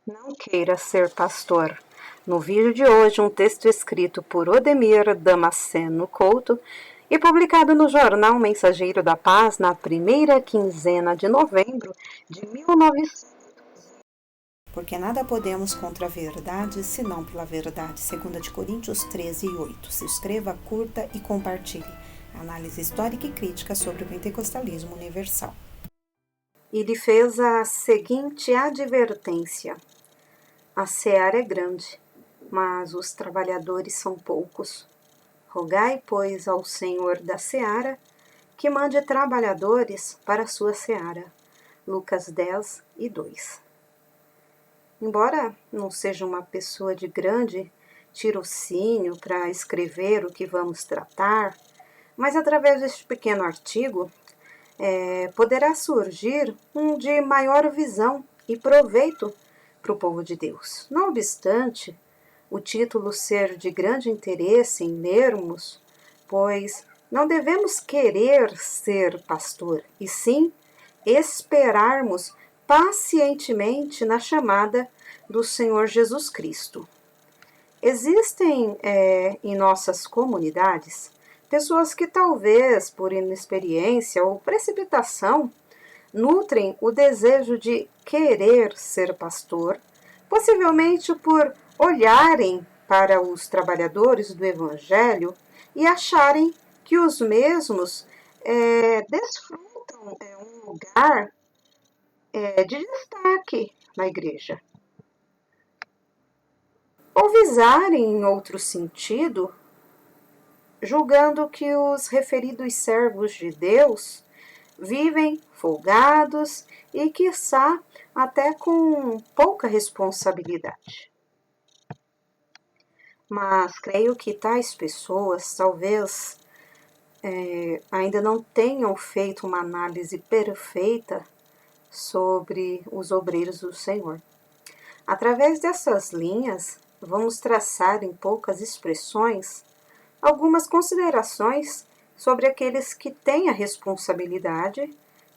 Não queira ser pastor. No vídeo de hoje, um texto escrito por Odemir Damasceno Couto e publicado no jornal Mensageiro da Paz na primeira quinzena de novembro de 1900. Porque nada podemos contra a verdade, senão pela verdade. 2 Coríntios 13:8. Se inscreva, curta e compartilhe. Análise histórica e crítica sobre o pentecostalismo universal. E lhe fez a seguinte advertência: a seara é grande, mas os trabalhadores são poucos. Rogai, pois, ao Senhor da seara que mande trabalhadores para a sua seara. Lucas 10:2. Embora não seja uma pessoa de grande tirocínio para escrever o que vamos tratar, mas através deste pequeno artigo poderá surgir um de maior visão e proveito para o povo de Deus. Não obstante o título ser de grande interesse em lermos, pois não devemos querer ser pastor, e sim esperarmos pacientemente na chamada do Senhor Jesus Cristo. Existem em nossas comunidades pessoas que talvez por inexperiência ou precipitação nutrem o desejo de querer ser pastor, possivelmente por olharem para os trabalhadores do Evangelho e acharem que os mesmos desfrutam um lugar de destaque na igreja. Ou visarem em outro sentido, julgando que os referidos servos de Deus vivem folgados e, quiçá, até com pouca responsabilidade. Mas creio que tais pessoas talvez ainda não tenham feito uma análise perfeita sobre os obreiros do Senhor. Através dessas linhas, vamos traçar em poucas expressões algumas considerações sobre aqueles que têm a responsabilidade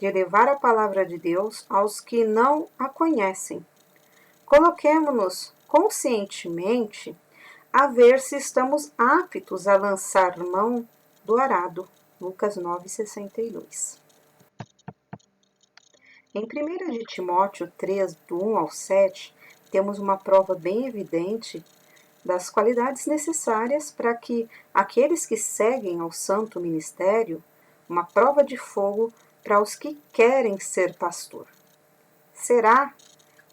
de levar a palavra de Deus aos que não a conhecem. Coloquemo-nos conscientemente a ver se estamos aptos a lançar mão do arado. Lucas 9:62. Em 1 de Timóteo 3, do 1 ao 7, temos uma prova bem evidente das qualidades necessárias para que aqueles que seguem ao santo ministério, uma prova de fogo para os que querem ser pastor. Será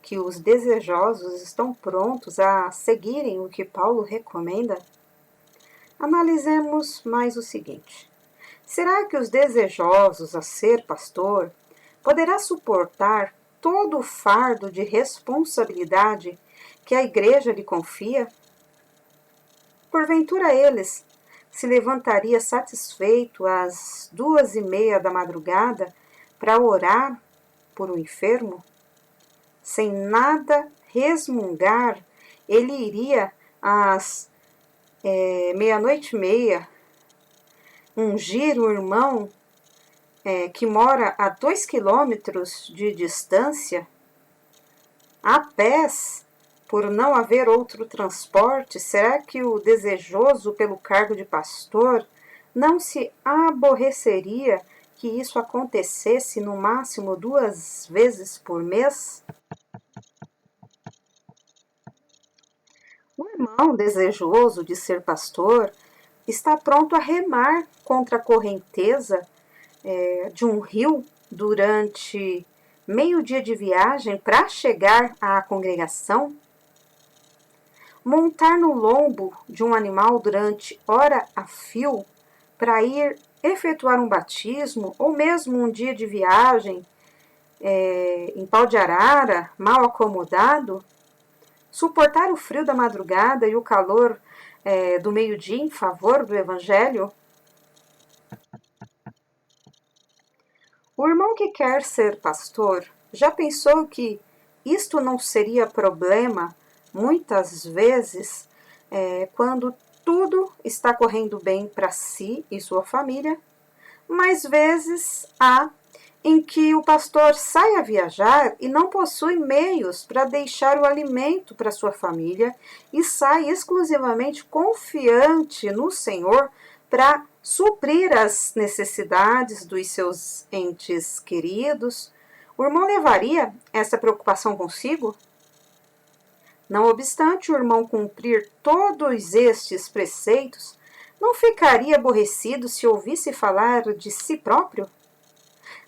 que os desejosos estão prontos a seguirem o que Paulo recomenda? Analisemos mais o seguinte: será que os desejosos a ser pastor poderá suportar todo o fardo de responsabilidade que a igreja lhe confia? Porventura eles se levantaria satisfeito às 2:30 da madrugada para orar por um enfermo? Sem nada resmungar, ele iria às 00:30 ungir o irmão que mora a 2 quilômetros de distância, a pés, por não haver outro transporte? Será que o desejoso pelo cargo de pastor não se aborreceria que isso acontecesse no máximo 2 vezes por mês? O irmão desejoso de ser pastor está pronto a remar contra a correnteza de um rio durante meio dia de viagem para chegar à congregação? Montar no lombo de um animal durante hora a fio para ir efetuar um batismo ou mesmo um dia de viagem em pau de arara, mal acomodado? Suportar o frio da madrugada e o calor do meio-dia em favor do Evangelho? O irmão que quer ser pastor já pensou que isto não seria problema muitas vezes quando tudo está correndo bem para si e sua família, mas vezes há em que o pastor sai a viajar e não possui meios para deixar o alimento para sua família e sai exclusivamente confiante no Senhor para suprir as necessidades dos seus entes queridos, o irmão levaria essa preocupação consigo? Não obstante o irmão cumprir todos estes preceitos, não ficaria aborrecido se ouvisse falar de si próprio?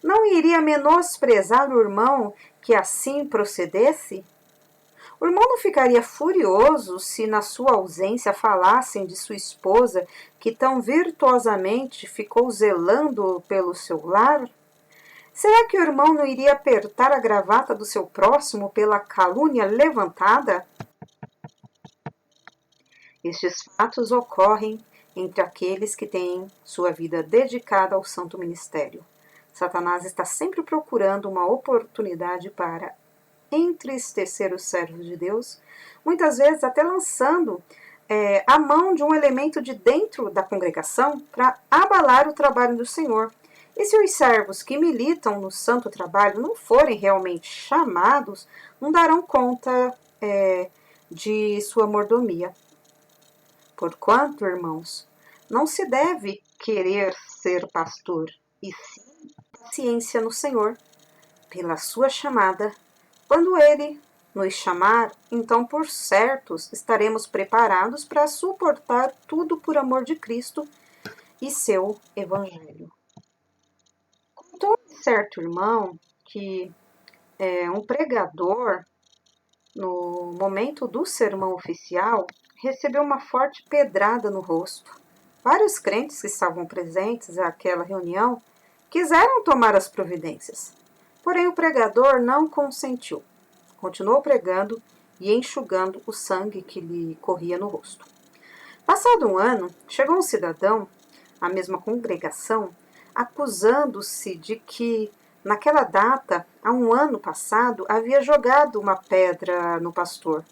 Não iria menosprezar o irmão que assim procedesse? O irmão não ficaria furioso se na sua ausência falassem de sua esposa que tão virtuosamente ficou zelando pelo seu lar? Será que o irmão não iria apertar a gravata do seu próximo pela calúnia levantada? Estes fatos ocorrem entre aqueles que têm sua vida dedicada ao santo ministério. Satanás está sempre procurando uma oportunidade para entristecer os servos de Deus, muitas vezes até lançando a mão de um elemento de dentro da congregação para abalar o trabalho do Senhor. E se os servos que militam no santo trabalho não forem realmente chamados, não darão conta de sua mordomia. Porquanto, irmãos, não se deve querer ser pastor, e sim paciência no Senhor, pela sua chamada. Quando Ele nos chamar, então por certos estaremos preparados para suportar tudo por amor de Cristo e seu Evangelho. Contou certo irmão que um pregador, no momento do sermão oficial, recebeu uma forte pedrada no rosto. Vários crentes que estavam presentes àquela reunião quiseram tomar as providências. Porém, o pregador não consentiu. Continuou pregando e enxugando o sangue que lhe corria no rosto. Passado um ano, chegou um cidadão à mesma congregação, acusando-se de que, naquela data, há um ano passado, havia jogado uma pedra no pastor.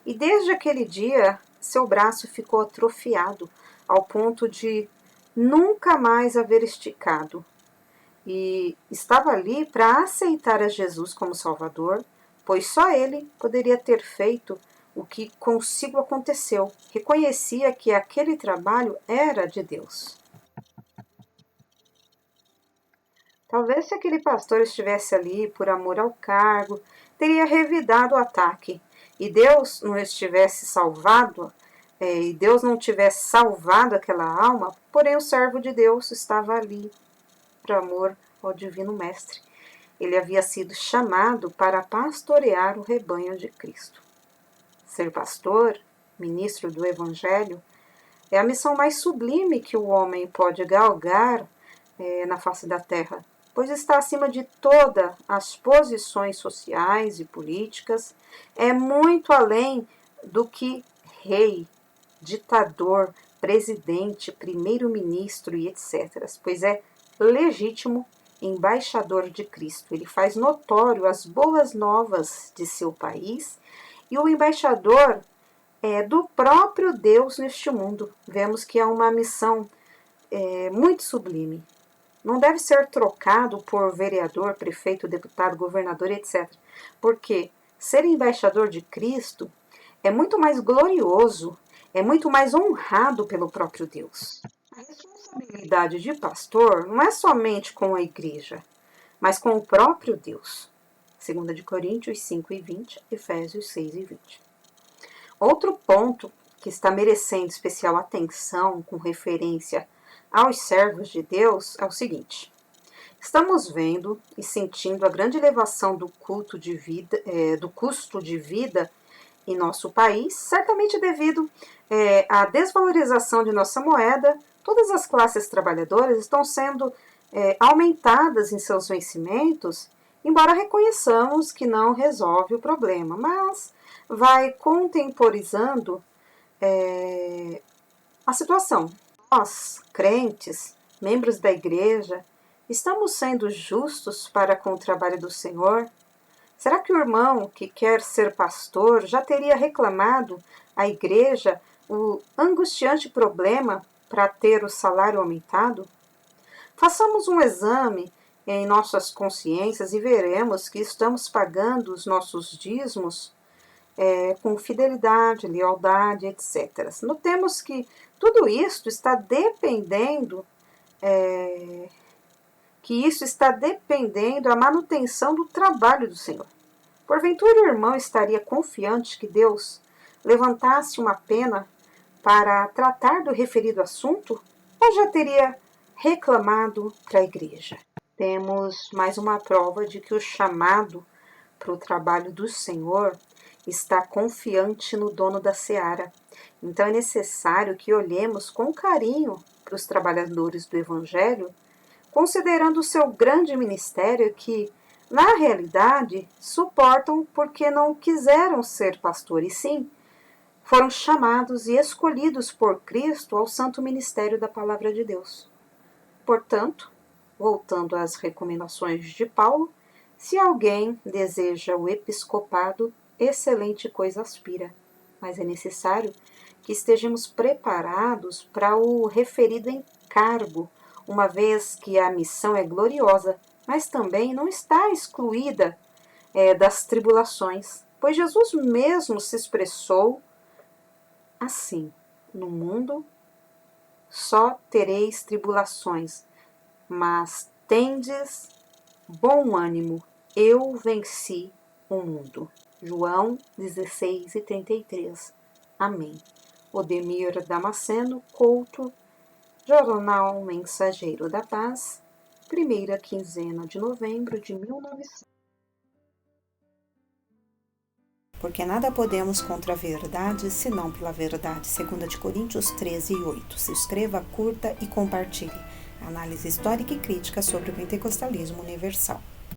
E desde aquele dia, seu braço ficou atrofiado, ao ponto de nunca mais haver esticado. E estava ali para aceitar a Jesus como Salvador, pois só ele poderia ter feito o que consigo aconteceu. Reconhecia que aquele trabalho era de Deus. Talvez se aquele pastor estivesse ali por amor ao cargo, teria revidado o ataque, e Deus não estivesse salvado, e Deus não tivesse salvado aquela alma, porém o servo de Deus estava ali por amor ao Divino Mestre. Ele havia sido chamado para pastorear o rebanho de Cristo. Ser pastor, ministro do Evangelho, é a missão mais sublime que o homem pode galgar na face da terra, pois está acima de todas as posições sociais e políticas, é muito além do que rei, ditador, presidente, primeiro-ministro e etc., pois é legítimo embaixador de Cristo. Ele faz notório as boas novas de seu país e o embaixador é do próprio Deus neste mundo. Vemos que é uma missão muito sublime. Não deve ser trocado por vereador, prefeito, deputado, governador, etc. Porque ser embaixador de Cristo é muito mais glorioso, é muito mais honrado pelo próprio Deus. A responsabilidade de pastor não é somente com a igreja, mas com o próprio Deus. 2 Coríntios 5:20, Efésios 6:20. Outro ponto que está merecendo especial atenção com referência aos servos de Deus é o seguinte: estamos vendo e sentindo a grande elevação do custo de vida em nosso país, certamente devido à desvalorização de nossa moeda. Todas as classes trabalhadoras estão sendo aumentadas em seus vencimentos, embora reconheçamos que não resolve o problema, mas vai contemporizando a situação. Nós, crentes, membros da igreja, estamos sendo justos para com o trabalho do Senhor? Será que o irmão que quer ser pastor já teria reclamado à igreja o angustiante problema para ter o salário aumentado? Façamos um exame em nossas consciências e veremos que estamos pagando os nossos dízimos com fidelidade, lealdade, etc. Notemos que tudo isso está dependendo, da manutenção do trabalho do Senhor. Porventura o irmão estaria confiante que Deus levantasse uma pena para tratar do referido assunto, ou já teria reclamado para a igreja? Temos mais uma prova de que o chamado para o trabalho do Senhor está confiante no dono da seara. Então é necessário que olhemos com carinho para os trabalhadores do Evangelho, considerando o seu grande ministério que, na realidade, suportam porque não quiseram ser pastores, sim, foram chamados e escolhidos por Cristo ao santo ministério da Palavra de Deus. Portanto, voltando às recomendações de Paulo, se alguém deseja o episcopado, excelente coisa aspira, mas é necessário que estejamos preparados para o referido encargo, uma vez que a missão é gloriosa, mas também não está excluída das tribulações, pois Jesus mesmo se expressou assim: no mundo só tereis tribulações, mas tendes bom ânimo, eu venci o mundo. João 16:33. Amém. Odemir Damasceno Couto, Jornal Mensageiro da Paz, primeira quinzena de novembro de 1900. Porque nada podemos contra a verdade, senão pela verdade. 2 Coríntios 13:8. Se inscreva, curta e compartilhe. Análise histórica e crítica sobre o pentecostalismo universal.